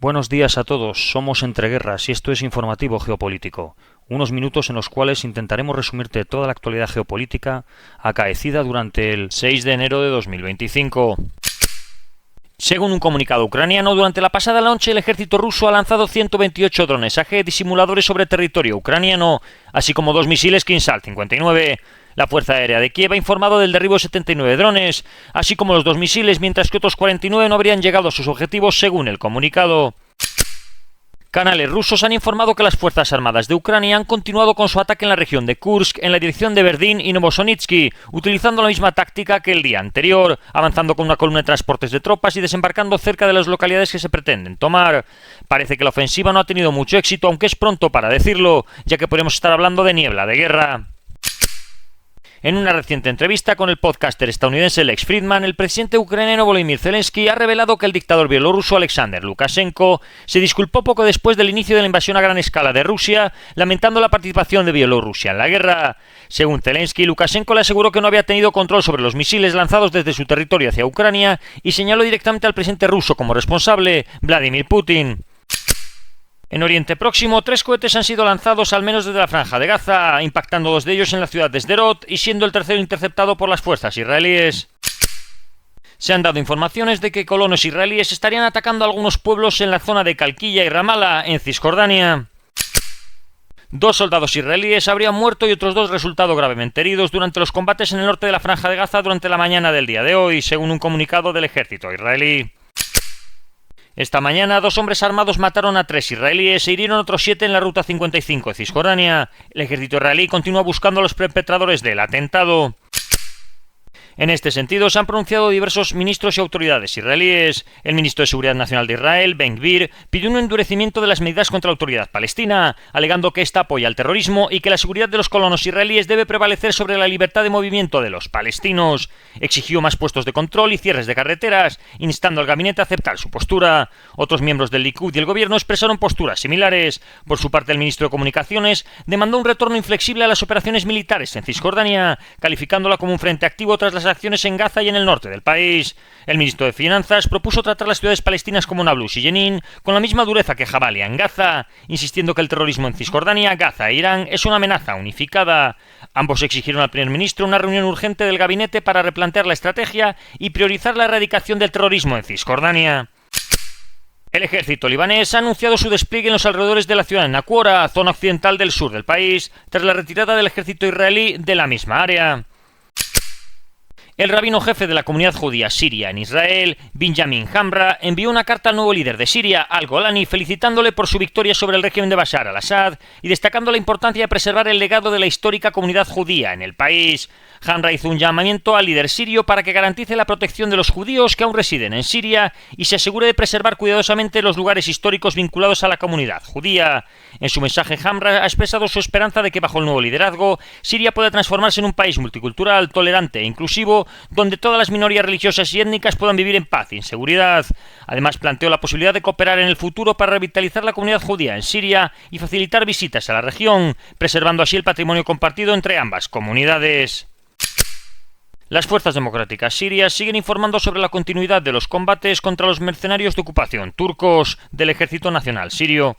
Buenos días a todos, somos Entreguerras y esto es Informativo Geopolítico, unos minutos en los cuales intentaremos resumirte toda la actualidad geopolítica acaecida durante el 6 de enero de 2025. Según un comunicado ucraniano, durante la pasada noche el ejército ruso ha lanzado 128 drones AG disimuladores sobre territorio ucraniano, así como 2 misiles Kinzhal 59. La Fuerza Aérea de Kiev ha informado del derribo de 79 drones, así como los 2 misiles, mientras que otros 49 no habrían llegado a sus objetivos según el comunicado. Canales rusos han informado que las Fuerzas Armadas de Ucrania han continuado con su ataque en la región de Kursk, en la dirección de Verdín y Novosonitsky, utilizando la misma táctica que el día anterior, avanzando con una columna de transportes de tropas y desembarcando cerca de las localidades que se pretenden tomar. Parece que la ofensiva no ha tenido mucho éxito, aunque es pronto para decirlo, ya que podemos estar hablando de niebla de guerra. En una reciente entrevista con el podcaster estadounidense Lex Fridman, el presidente ucraniano Volodymyr Zelensky ha revelado que el dictador bielorruso Alexander Lukashenko se disculpó poco después del inicio de la invasión a gran escala de Rusia, lamentando la participación de Bielorrusia en la guerra. Según Zelensky, Lukashenko le aseguró que no había tenido control sobre los misiles lanzados desde su territorio hacia Ucrania y señaló directamente al presidente ruso como responsable, Vladimir Putin. En Oriente Próximo, 3 cohetes han sido lanzados al menos desde la Franja de Gaza, impactando 2 de ellos en la ciudad de Sderot y siendo el tercero interceptado por las fuerzas israelíes. Se han dado informaciones de que colonos israelíes estarían atacando a algunos pueblos en la zona de Kalkiya y Ramallah, en Cisjordania. 2 soldados israelíes habrían muerto y otros 2 resultado gravemente heridos durante los combates en el norte de la Franja de Gaza durante la mañana del día de hoy, según un comunicado del ejército israelí. Esta mañana, 2 hombres armados mataron a 3 israelíes e hirieron otros 7 en la Ruta 55 de Cisjordania. El ejército israelí continúa buscando a los perpetradores del atentado. En este sentido, se han pronunciado diversos ministros y autoridades israelíes. El ministro de Seguridad Nacional de Israel, Ben Gvir, pidió un endurecimiento de las medidas contra la autoridad palestina, alegando que ésta apoya el terrorismo y que la seguridad de los colonos israelíes debe prevalecer sobre la libertad de movimiento de los palestinos. Exigió más puestos de control y cierres de carreteras, instando al gabinete a aceptar su postura. Otros miembros del Likud y el gobierno expresaron posturas similares. Por su parte, el ministro de Comunicaciones demandó un retorno inflexible a las operaciones militares en Cisjordania, calificándola como un frente activo tras las acciones en Gaza y en el norte del país. El ministro de Finanzas propuso tratar las ciudades palestinas como Nablus y Jenin con la misma dureza que Jabalia en Gaza, insistiendo que el terrorismo en Cisjordania, Gaza e Irán es una amenaza unificada. Ambos exigieron al primer ministro una reunión urgente del gabinete para replantear la estrategia y priorizar la erradicación del terrorismo en Cisjordania. El ejército libanés ha anunciado su despliegue en los alrededores de la ciudad de Naquora, zona occidental del sur del país, tras la retirada del ejército israelí de la misma área. El rabino jefe de la comunidad judía siria en Israel, Benjamin Hamra, envió una carta al nuevo líder de Siria, al-Golani, felicitándole por su victoria sobre el régimen de Bashar al-Assad y destacando la importancia de preservar el legado de la histórica comunidad judía en el país. Hamra hizo un llamamiento al líder sirio para que garantice la protección de los judíos que aún residen en Siria y se asegure de preservar cuidadosamente los lugares históricos vinculados a la comunidad judía. En su mensaje, Hamra ha expresado su esperanza de que bajo el nuevo liderazgo, Siria pueda transformarse en un país multicultural, tolerante e inclusivo, donde todas las minorías religiosas y étnicas puedan vivir en paz y en seguridad. Además, planteó la posibilidad de cooperar en el futuro para revitalizar la comunidad judía en Siria y facilitar visitas a la región, preservando así el patrimonio compartido entre ambas comunidades. Las fuerzas democráticas sirias siguen informando sobre la continuidad de los combates contra los mercenarios de ocupación turcos del Ejército Nacional Sirio.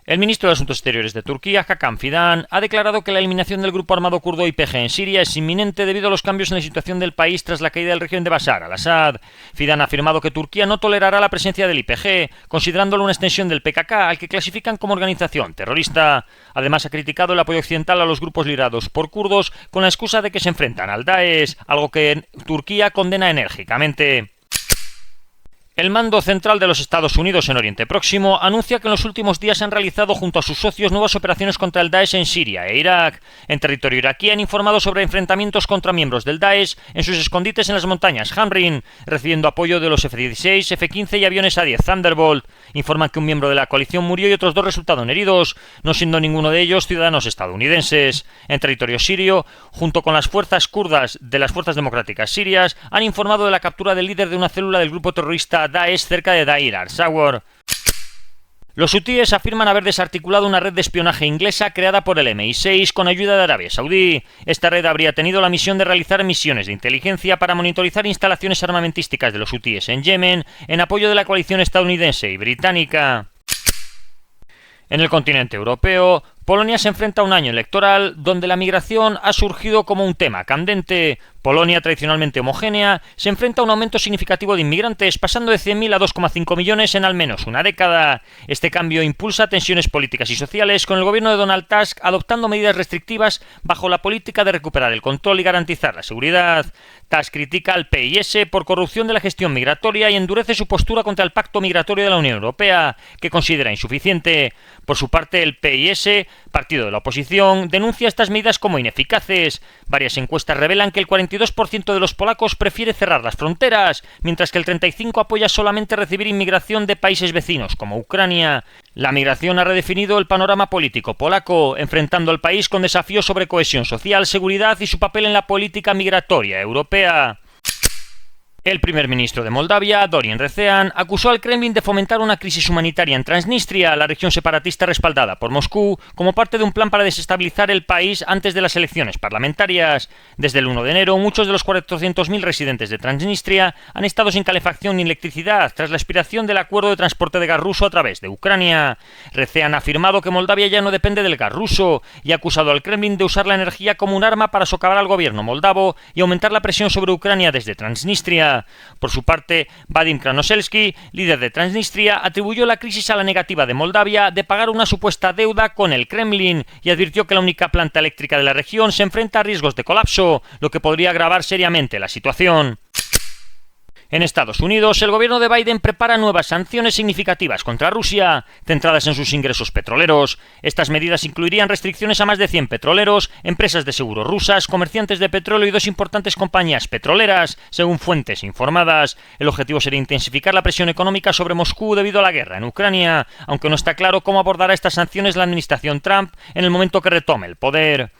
El ministro de Asuntos Exteriores de Turquía, Hakan Fidan, ha declarado que la eliminación del grupo armado kurdo YPG en Siria es inminente debido a los cambios en la situación del país tras la caída del régimen de Bashar al-Assad. Fidan ha afirmado que Turquía no tolerará la presencia del YPG, considerándolo una extensión del PKK, al que clasifican como organización terrorista. Además, ha criticado el apoyo occidental a los grupos liderados por kurdos con la excusa de que se enfrentan al Daesh, algo que Turquía condena enérgicamente. El mando central de los Estados Unidos en Oriente Próximo anuncia que en los últimos días han realizado junto a sus socios nuevas operaciones contra el Daesh en Siria e Irak. En territorio iraquí han informado sobre enfrentamientos contra miembros del Daesh en sus escondites en las montañas Hamrin, recibiendo apoyo de los F-16, F-15 y aviones A-10 Thunderbolt. Informan que un miembro de la coalición murió y otros 2 resultaron heridos, no siendo ninguno de ellos ciudadanos estadounidenses. En territorio sirio, junto con las fuerzas kurdas de las Fuerzas Democráticas Sirias, han informado de la captura del líder de una célula del grupo terrorista Daesh cerca de Deir al-Zawar. Los hutíes afirman haber desarticulado una red de espionaje inglesa creada por el MI6 con ayuda de Arabia Saudí. Esta red habría tenido la misión de realizar misiones de inteligencia para monitorizar instalaciones armamentísticas de los hutíes en Yemen, en apoyo de la coalición estadounidense y británica. En el continente europeo, Polonia se enfrenta a un año electoral donde la migración ha surgido como un tema candente. Polonia, tradicionalmente homogénea, se enfrenta a un aumento significativo de inmigrantes, pasando de 100.000 a 2,5 millones en al menos una década. Este cambio impulsa tensiones políticas y sociales, con el gobierno de Donald Tusk adoptando medidas restrictivas bajo la política de recuperar el control y garantizar la seguridad. Tusk critica al PIS por corrupción de la gestión migratoria y endurece su postura contra el Pacto Migratorio de la Unión Europea, que considera insuficiente. Por su parte, el PIS, partido de la oposición, denuncia estas medidas como ineficaces. Varias encuestas revelan que el 42% de los polacos prefiere cerrar las fronteras, mientras que el 35% apoya solamente recibir inmigración de países vecinos, como Ucrania. La migración ha redefinido el panorama político polaco, enfrentando al país con desafíos sobre cohesión social, seguridad y su papel en la política migratoria europea. El primer ministro de Moldavia, Dorian Recean, acusó al Kremlin de fomentar una crisis humanitaria en Transnistria, la región separatista respaldada por Moscú, como parte de un plan para desestabilizar el país antes de las elecciones parlamentarias. Desde el 1 de enero, muchos de los 400.000 residentes de Transnistria han estado sin calefacción ni electricidad tras la expiración del acuerdo de transporte de gas ruso a través de Ucrania. Recean ha afirmado que Moldavia ya no depende del gas ruso y ha acusado al Kremlin de usar la energía como un arma para socavar al gobierno moldavo y aumentar la presión sobre Ucrania desde Transnistria. Por su parte, Vadim Krasnoselski, líder de Transnistria, atribuyó la crisis a la negativa de Moldavia de pagar una supuesta deuda con el Kremlin y advirtió que la única planta eléctrica de la región se enfrenta a riesgos de colapso, lo que podría agravar seriamente la situación. En Estados Unidos, el gobierno de Biden prepara nuevas sanciones significativas contra Rusia, centradas en sus ingresos petroleros. Estas medidas incluirían restricciones a más de 100 petroleros, empresas de seguro rusas, comerciantes de petróleo y 2 importantes compañías petroleras, según fuentes informadas. El objetivo sería intensificar la presión económica sobre Moscú debido a la guerra en Ucrania, aunque no está claro cómo abordará estas sanciones la administración Trump en el momento que retome el poder.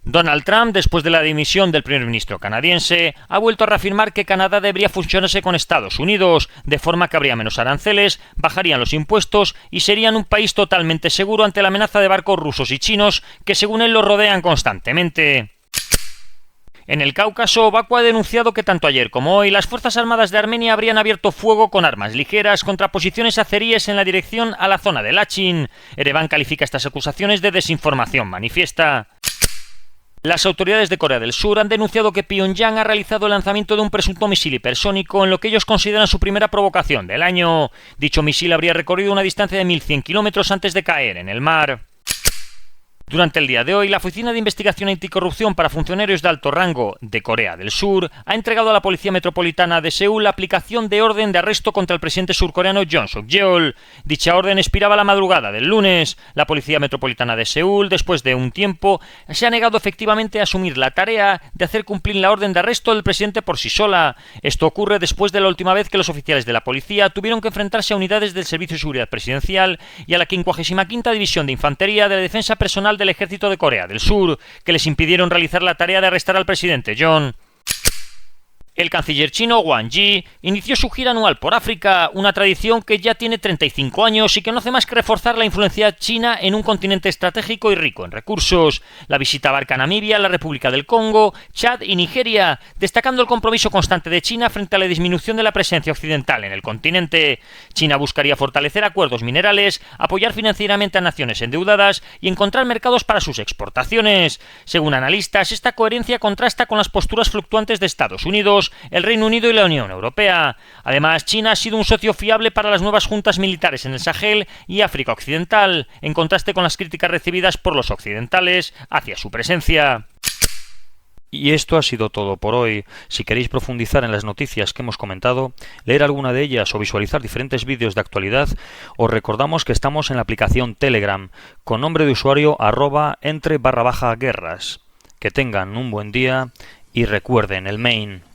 Donald Trump, después de la dimisión del primer ministro canadiense, ha vuelto a reafirmar que Canadá debería fusionarse con Estados Unidos, de forma que habría menos aranceles, bajarían los impuestos y serían un país totalmente seguro ante la amenaza de barcos rusos y chinos que, según él, los rodean constantemente. En el Cáucaso, Bakú ha denunciado que tanto ayer como hoy las Fuerzas Armadas de Armenia habrían abierto fuego con armas ligeras contra posiciones azeríes en la dirección a la zona de Lachin. Ereván califica estas acusaciones de desinformación manifiesta. Las autoridades de Corea del Sur han denunciado que Pyongyang ha realizado el lanzamiento de un presunto misil hipersónico en lo que ellos consideran su primera provocación del año. Dicho misil habría recorrido una distancia de 1.100 kilómetros antes de caer en el mar. Durante el día de hoy, la Oficina de Investigación Anticorrupción para Funcionarios de Alto Rango de Corea del Sur ha entregado a la Policía Metropolitana de Seúl la aplicación de orden de arresto contra el presidente surcoreano Yoon Suk-yeol. Dicha orden expiraba la madrugada del lunes. La Policía Metropolitana de Seúl, después de un tiempo, se ha negado efectivamente a asumir la tarea de hacer cumplir la orden de arresto del presidente por sí sola. Esto ocurre después de la última vez que los oficiales de la policía tuvieron que enfrentarse a unidades del Servicio de Seguridad Presidencial y a la 55ª División de Infantería de la Defensa Personal del Ejército de Corea del Sur, que les impidieron realizar la tarea de arrestar al presidente Yoon. El canciller chino Wang Yi inició su gira anual por África, una tradición que ya tiene 35 años y que no hace más que reforzar la influencia china en un continente estratégico y rico en recursos. La visita abarca Namibia, la República del Congo, Chad y Nigeria, destacando el compromiso constante de China frente a la disminución de la presencia occidental en el continente. China buscaría fortalecer acuerdos minerales, apoyar financieramente a naciones endeudadas y encontrar mercados para sus exportaciones. Según analistas, esta coherencia contrasta con las posturas fluctuantes de Estados Unidos, el Reino Unido y la Unión Europea. Además, China ha sido un socio fiable para las nuevas juntas militares en el Sahel y África Occidental, en contraste con las críticas recibidas por los occidentales hacia su presencia. Y esto ha sido todo por hoy. Si queréis profundizar en las noticias que hemos comentado, leer alguna de ellas o visualizar diferentes vídeos de actualidad, os recordamos que estamos en la aplicación Telegram, con nombre de usuario @entre_guerras. Que tengan un buen día y recuerden el main.